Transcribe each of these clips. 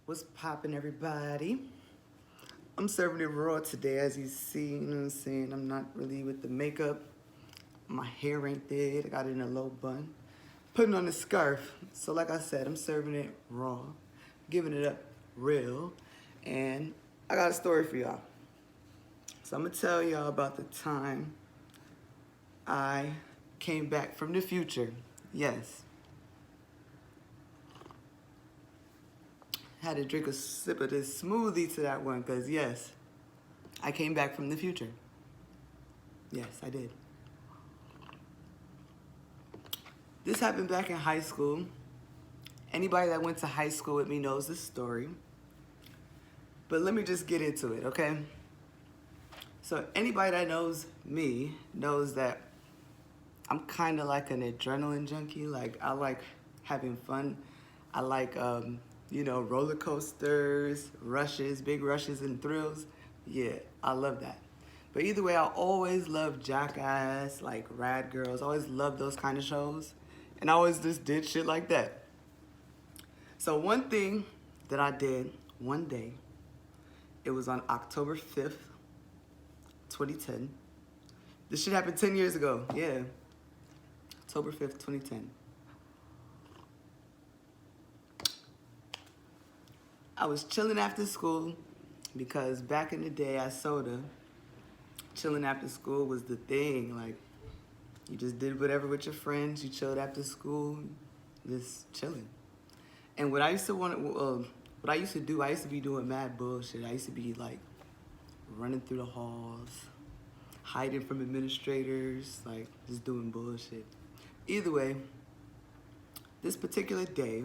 What's poppin', everybody? I'm serving it raw today, as you see. You know what I'm saying? I'm not really with the makeup. My hair ain't did. I got it in a low bun. Putting on the scarf. So, like I said, I'm serving it raw, giving it up real. And I got a story for y'all. So, I'm gonna tell y'all about the time I came back from the future. Yes. Had to drink a sip of this smoothie to that one, because yes, I came back from the future. Yes, I did. This happened back in high school. Anybody that went to high school with me knows this story. But let me just get into it, okay? So anybody that knows me knows that I'm kind of like an adrenaline junkie. Like, I like having fun. I like, roller coasters, rushes, big rushes and thrills. Yeah, I love that. But either way, I always loved Jackass, like Rad Girls. I always loved those kind of shows. And I always just did shit like that. So one thing that I did one day, it was on October 5th, 2010. This shit happened 10 years ago, yeah. October 5th, 2010. I was chilling after school because back in the day at Soda, chilling after school was the thing. Like, you just did whatever with your friends. You chilled after school, just chilling. And what I used to do, I used to be doing mad bullshit. I used to be like running through the halls, hiding from administrators, like just doing bullshit. Either way, this particular day,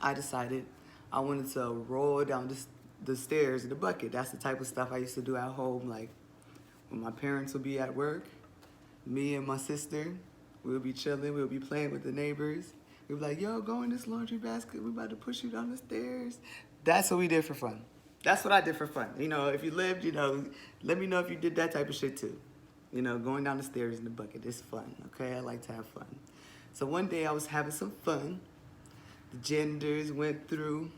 I decided I wanted to roll down the stairs in the bucket. That's the type of stuff I used to do at home. Like, when my parents would be at work, me and my sister, we'll be chilling, we'll be playing with the neighbors. We'd be like, yo, go in this laundry basket, we about to push you down the stairs. That's what we did for fun. That's what I did for fun. You know, if you lived, let me know if you did that type of shit too. You know, going down the stairs in the bucket is fun, okay? I like to have fun. So one day I was having some fun. The janitors went through,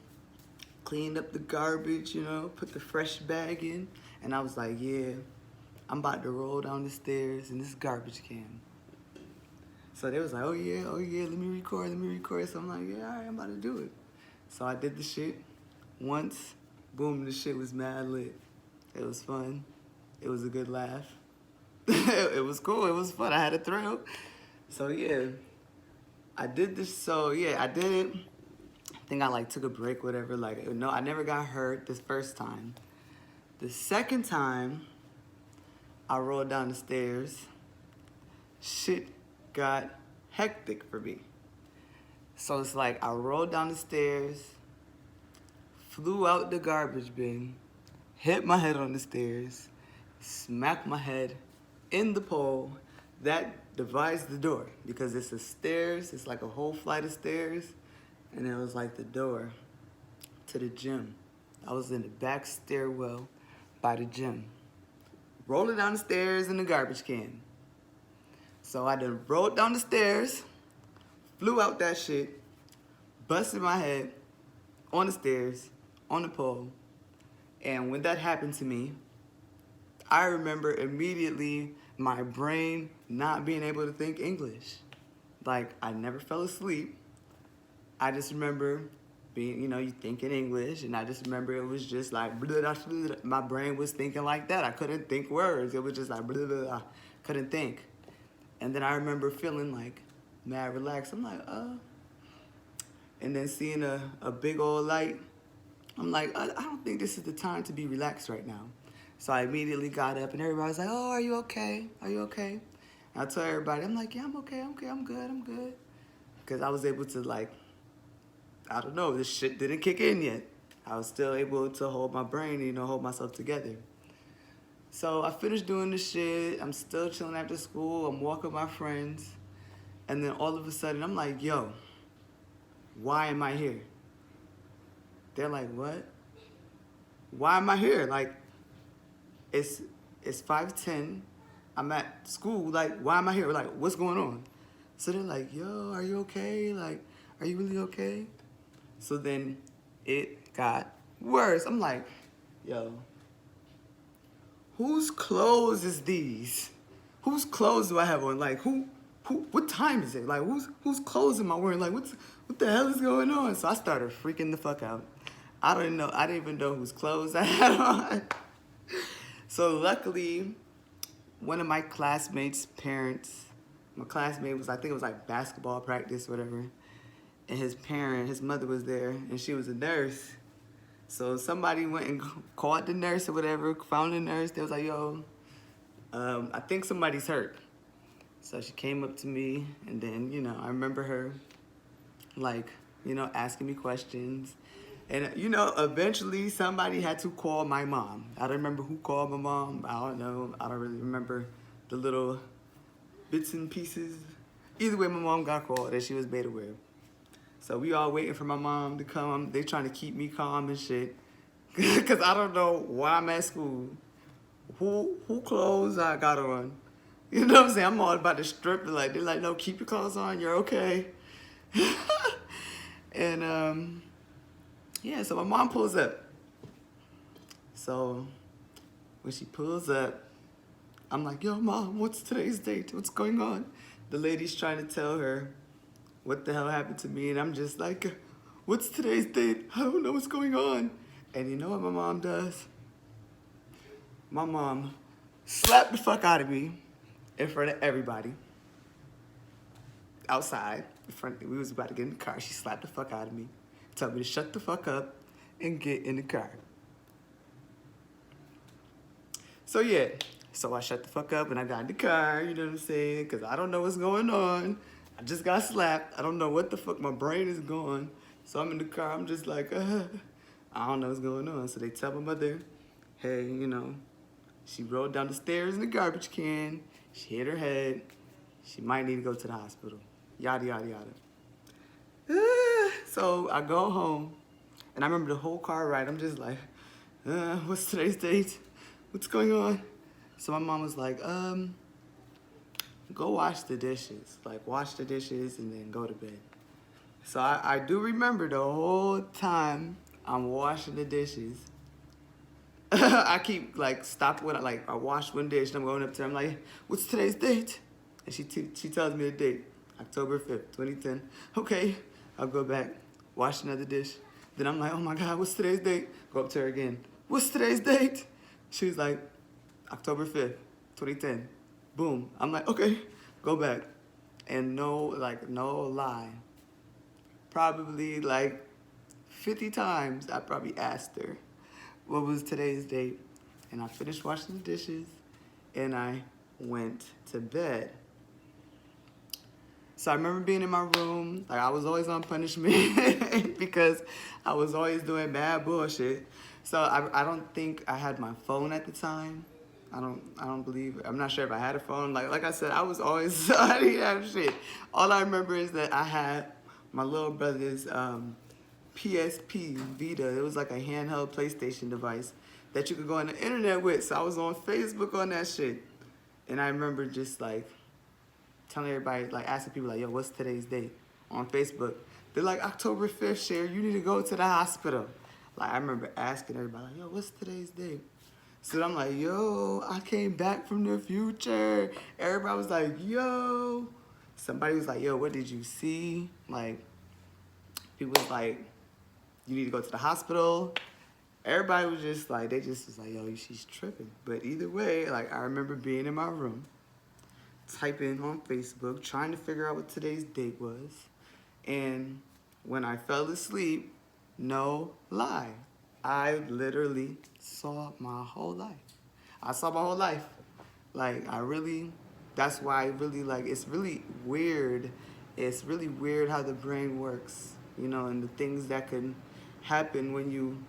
cleaned up the garbage, put the fresh bag in. And I was like, yeah, I'm about to roll down the stairs in this garbage can. So they was like, oh yeah, let me record. So I'm like, yeah, all right, I'm about to do it. So I did the shit once, boom, the shit was mad lit. It was fun. It was a good laugh. It was cool, it was fun, I had a thrill. So yeah, I did this, I did it. I think I like took a break, whatever. Like, no, I never got hurt this first time. The second time, I rolled down the stairs. Shit got hectic for me. So it's like I rolled down the stairs, flew out the garbage bin, hit my head on the stairs, smacked my head in the pole that divides the door, because it's a stairs, it's like a whole flight of stairs, and it was like the door to the gym. I was in the back stairwell by the gym, rolling down the stairs in the garbage can. So I done rolled down the stairs, flew out that shit, busted my head on the stairs, on the pole. And when that happened to me, I remember immediately my brain not being able to think English. Like, I never fell asleep. I just remember being, you thinking English, and I just remember it was just like, blah, blah, blah. My brain was thinking like that. I couldn't think words. It was just like, blah, blah, blah. Couldn't think. And then I remember feeling like mad relaxed. I'm like, and then seeing a big old light, I'm like, I don't think this is the time to be relaxed right now. So I immediately got up, and everybody was like, oh, are you okay? Are you okay? And I told everybody, I'm like, yeah, I'm okay, I'm good. Because I was able to, like, I don't know, this shit didn't kick in yet. I was still able to hold my brain, hold myself together. So I finished doing the shit. I'm still chilling after school. I'm walking with my friends. And then all of a sudden, I'm like, yo, why am I here? They're like, what? Why am I here? Like, it's 5:10. I'm at school. Like, why am I here? Like, what's going on? So they're like, yo, are you okay? Like, are you really okay? So then it got worse. I'm like, yo, whose clothes is these? Whose clothes do I have on? Like, what time is it? Like, whose clothes am I wearing? Like, what the hell is going on? So I started freaking the fuck out. I didn't even know whose clothes I had on. So luckily, one of my classmates' parents, my classmate was, I think it was like basketball practice, whatever. And his mother was there, and she was a nurse. So somebody went and called the nurse or whatever, found the nurse. They was like, yo, I think somebody's hurt. So she came up to me, and then, you know, I remember her, like, you know, asking me questions. And, you know, eventually somebody had to call my mom. I don't remember who called my mom. I don't know. I don't really remember the little bits and pieces. Either way, my mom got called and she was made aware. So we all waiting for my mom to come. They trying to keep me calm and shit. Because I don't know why I'm at school. Who clothes I got on. You know what I'm saying? I'm all about to strip. They're like, no, keep your clothes on. You're okay. And, yeah, so my mom pulls up. So when she pulls up, I'm like, yo, Mom, what's today's date? What's going on? The lady's trying to tell her what the hell happened to me. And I'm just like, what's today's date? I don't know what's going on. And you know what my mom does? My mom slapped the fuck out of me in front of everybody. Outside, we was about to get in the car. She slapped the fuck out of me. Told me to shut the fuck up and get in the car. So yeah, so I shut the fuck up and I got in the car, you know what I'm saying? Because I don't know what's going on. I just got slapped. I don't know what the fuck, my brain is going. So I'm in the car, I'm just like, I don't know what's going on. So they tell my mother, hey, you know, she rolled down the stairs in the garbage can. She hit her head. She might need to go to the hospital. Yada, yada, yada. So I go home, and I remember the whole car ride. I'm just like, what's today's date? What's going on? So my mom was like, go wash the dishes. Like, wash the dishes and then go to bed. So I do remember the whole time I'm washing the dishes. I keep, like, stopping when I wash one dish, and I'm going up to her. I'm like, what's today's date? And she tells me the date, October 5th, 2010. Okay, I'll go back, wash another dish. Then I'm like, oh my God, what's today's date? Go up to her again. What's today's date? She's like, October 5th, 2010. Boom. I'm like, okay, go back. And no lie. Probably like 50 times I probably asked her what was today's date. And I finished washing the dishes and I went to bed. So I remember being in my room, like I was always on punishment because I was always doing bad bullshit. So I don't think I had my phone at the time. I'm not sure if I had a phone. Like I said, I was always, I didn't have shit. All I remember is that I had my little brother's PSP Vita. It was like a handheld PlayStation device that you could go on the internet with. So I was on Facebook on that shit. And I remember just like telling everybody, like asking people like, yo, what's today's date on Facebook? They're like, October 5th, Cher, you need to go to the hospital. Like I remember asking everybody, like, yo, what's today's date? So I'm like, yo, I came back from the future. Everybody was like, yo. Somebody was like, yo, what did you see? Like, people was like, you need to go to the hospital. Everybody was just like, they just was like, yo, she's tripping. But either way, like, I remember being in my room, typing on Facebook, trying to figure out what today's date was. And when I fell asleep, no lie, I literally saw my whole life. I saw my whole life. Like, that's why I really, like, it's really weird. It's really weird how the brain works, you know, and the things that can happen when you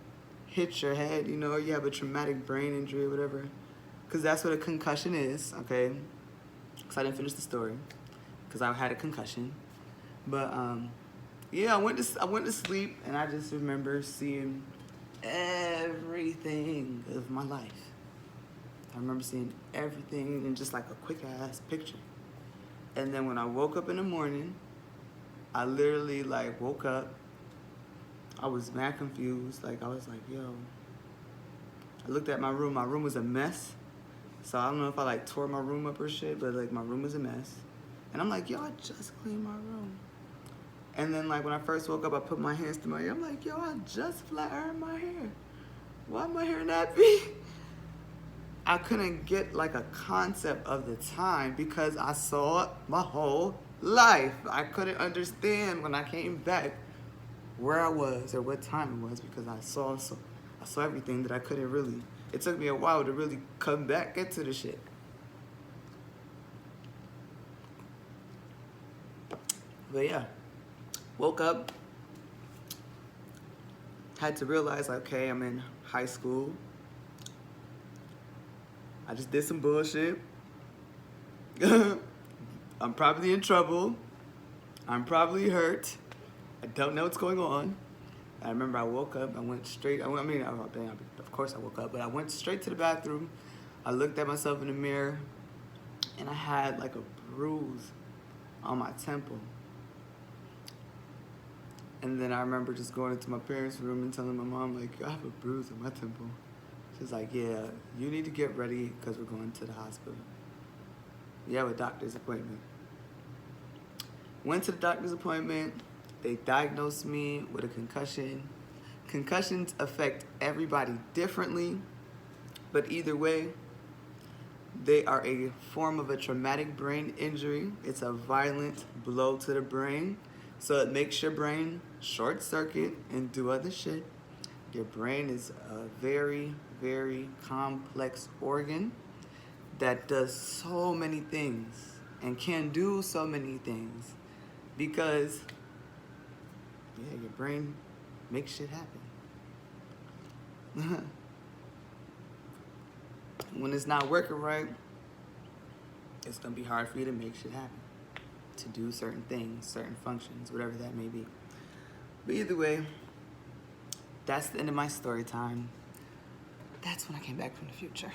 hit your head, you know, you have a traumatic brain injury or whatever. Because that's what a concussion is, okay? Because I didn't finish the story. Because I had a concussion. But, yeah, I went to sleep, and I just remember seeing everything of my life. I remember seeing everything in just like a quick ass picture. And then when I woke up in the morning, I literally like woke up I was mad confused. Like, I was like, yo. I looked at my room. My room was a mess. So I don't know if I like tore my room up or shit, but like my room was a mess. And I'm like, yo, I just cleaned my room. And then like when I first woke up, I put my hands to my hair. I'm like, yo, I just flat ironed my hair. Why am my hair nappy? I couldn't get like a concept of the time because I saw it my whole life. I couldn't understand when I came back where I was or what time it was because I saw everything that I couldn't really. It took me a while to really come back into the shit. But yeah, woke up, had to realize, okay, I'm in high school. I just did some bullshit. I'm probably in trouble. I'm probably hurt. I don't know what's going on. I remember I woke up, I went straight, of course I woke up, but I went straight to the bathroom. I looked at myself in the mirror, and I had like a bruise on my temple. And then I remember just going into my parents' room and telling my mom, like, I have a bruise on my temple. She's like, yeah, you need to get ready because we're going to the hospital. You have a doctor's appointment. Went to the doctor's appointment. They diagnosed me with a concussion. Concussions affect everybody differently, but either way, they are a form of a traumatic brain injury. It's a violent blow to the brain, so it makes your brain short circuit and do other shit. Your brain is a very, very complex organ that does so many things and can do so many things because yeah, your brain makes shit happen. When it's not working right, it's gonna be hard for you to make shit happen, to do certain things, certain functions, whatever that may be. But either way, that's the end of my story time. That's when I came back from the future.